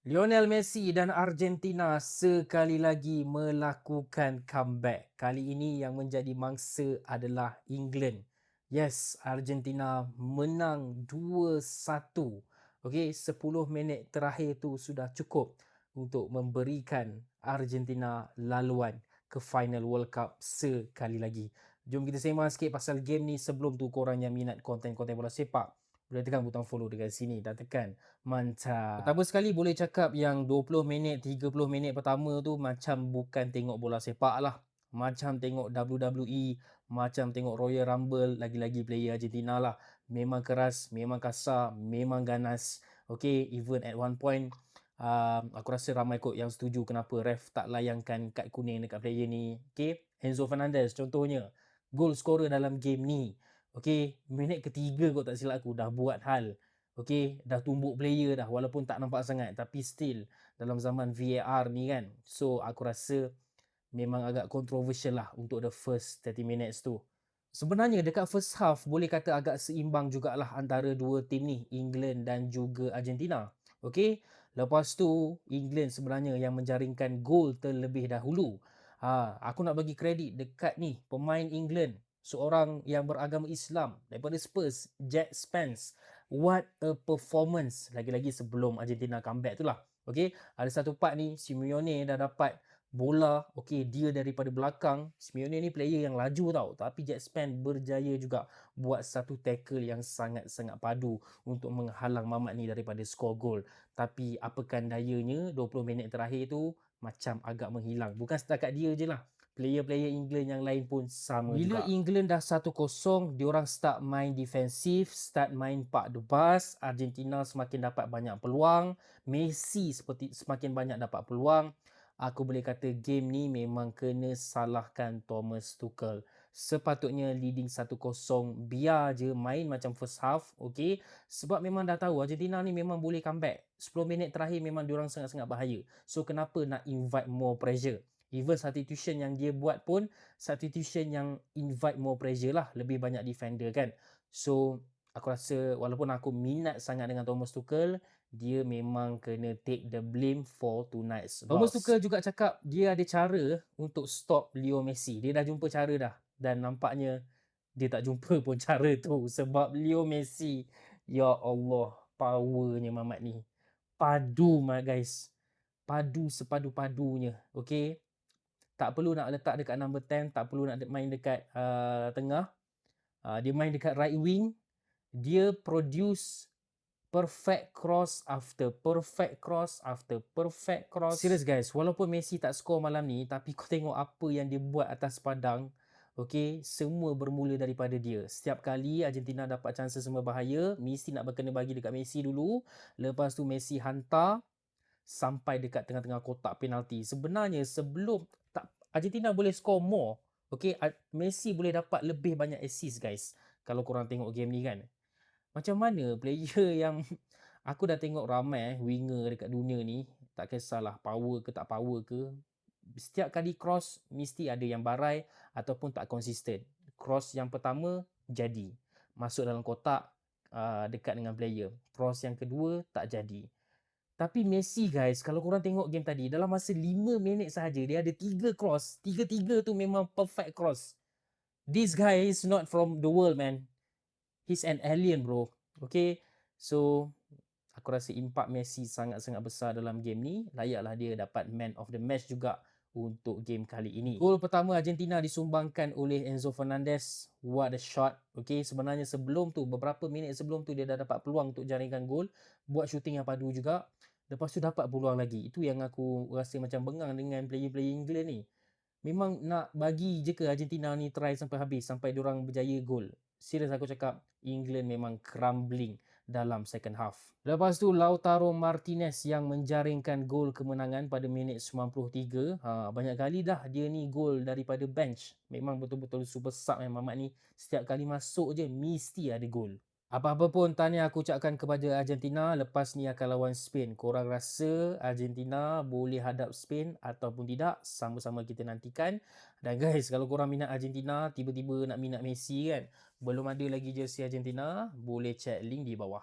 Lionel Messi dan Argentina sekali lagi melakukan comeback. Kali ini yang menjadi mangsa adalah England. Yes, Argentina menang 2-1. Okey, 10 minit terakhir tu sudah cukup untuk memberikan Argentina laluan ke final World Cup sekali lagi. Jom kita sembang sikit pasal game ni sebelum tu korang yang minat konten-konten bola sepak. Boleh tekan butang follow dekat sini dan tekan mantap. Pertama sekali boleh cakap yang 20 minit, 30 minit pertama tu macam bukan tengok bola sepak lah. Macam tengok WWE, macam tengok Royal Rumble, lagi-lagi player Argentina lah. Memang keras, memang kasar, memang ganas. Okay, even at one point, aku rasa ramai kot yang setuju kenapa ref tak layangkan kad kuning dekat player ni. Okay, Enzo Fernandez contohnya, goal scorer dalam game ni. Okay, minit ketiga kot tak silap aku dah buat hal. Okay, dah tumbuk player dah walaupun tak nampak sangat tapi still dalam zaman VAR ni kan. So aku rasa memang agak controversial lah untuk the first 30 minutes tu. Sebenarnya dekat first half boleh kata agak seimbang jugalah antara dua tim ni, England dan juga Argentina. Okay, lepas tu England sebenarnya yang menjaringkan gol terlebih dahulu. Aku nak bagi kredit dekat ni pemain England, seorang yang beragama Islam daripada Spurs, Jack Spence. What a performance. Lagi-lagi sebelum Argentina comeback tu lah. Okay, ada satu part ni Simeone dah dapat bola, okay, dia daripada belakang. Simeone ni player yang laju tau, tapi Jack Spence berjaya juga buat satu tackle yang sangat-sangat padu untuk menghalang Mamat ni daripada skor gol. Tapi apakan dayanya 20 minit terakhir tu macam agak menghilang. Bukan setakat dia je lah, player-player England yang lain pun sama bila juga. Bila England dah 1-0, diorang start main defensif, start main park the bus. Argentina semakin dapat banyak peluang, Messi seperti semakin banyak dapat peluang. Aku boleh kata game ni memang kena salahkan Thomas Tuchel. Sepatutnya leading 1-0, biar je main macam first half, okay? Sebab memang dah tahu Argentina ni memang boleh comeback. 10 minit terakhir memang diorang sangat-sangat bahaya. So kenapa nak invite more pressure? Even substitution yang dia buat pun substitution yang invite more pressure lah, lebih banyak defender kan. So aku rasa walaupun aku minat sangat dengan Thomas Tuchel, dia memang kena take the blame for tonight's loss. Thomas Tuchel juga cakap dia ada cara untuk stop Leo Messi. Dia dah jumpa cara dah, dan nampaknya dia tak jumpa pun cara tu. Sebab Leo Messi, ya Allah, powernya Mamat ni padu guys, padu sepadu-padunya. Okay, tak perlu nak letak dekat number 10, tak perlu nak main dekat tengah. Dia main dekat right wing, dia produce perfect cross after perfect cross after perfect cross. Serius guys, walaupun Messi tak score malam ni, tapi kau tengok apa yang dia buat atas padang. Okay, semua bermula daripada dia. Setiap kali Argentina dapat chances semua bahaya, mesti nak berkena bagi dekat Messi dulu. Lepas tu Messi hantar sampai dekat tengah-tengah kotak penalti. Sebenarnya sebelum Argentina boleh score more, okay, Messi boleh dapat lebih banyak assist guys. Kalau korang tengok game ni kan, macam mana player yang aku dah tengok ramai winger dekat dunia ni, tak kisahlah power ke tak power ke, setiap kali cross mesti ada yang barai ataupun tak konsisten. Cross yang pertama jadi masuk dalam kotak, dekat dengan player. Cross yang kedua tak jadi. Tapi Messi guys, kalau korang tengok game tadi, dalam masa 5 minit sahaja dia ada 3 cross. Tiga-tiga tu memang perfect cross. This guy is not from the world, man. He's an alien, bro. Okay, so aku rasa impak Messi sangat-sangat besar dalam game ni. Layaklah dia dapat man of the match juga untuk game kali ini. Gol pertama Argentina disumbangkan oleh Enzo Fernandez. What a shot. Okay, sebenarnya sebelum tu, beberapa minit sebelum tu dia dah dapat peluang untuk jaringkan gol. Buat shooting yang padu juga. Lepas tu dapat peluang lagi. Itu yang aku rasa macam bengang dengan player-player England ni. Memang nak bagi je ke Argentina ni try sampai habis, sampai diorang berjaya gol. Serius aku cakap, England memang crumbling dalam second half. Lepas tu Lautaro Martinez yang menjaringkan gol kemenangan pada minit 93. Banyak kali dah dia ni gol daripada bench. Memang betul-betul super sub Mamat ni. Setiap kali masuk je mesti ada gol. Apa-apa pun tahniah aku ucapkan kepada Argentina. Lepas ni akan lawan Spain. Korang rasa Argentina boleh hadap Spain ataupun tidak? Sama-sama kita nantikan. Dan guys, kalau korang minat Argentina, tiba-tiba nak minat Messi kan, belum ada lagi jersey Argentina, boleh check link di bawah.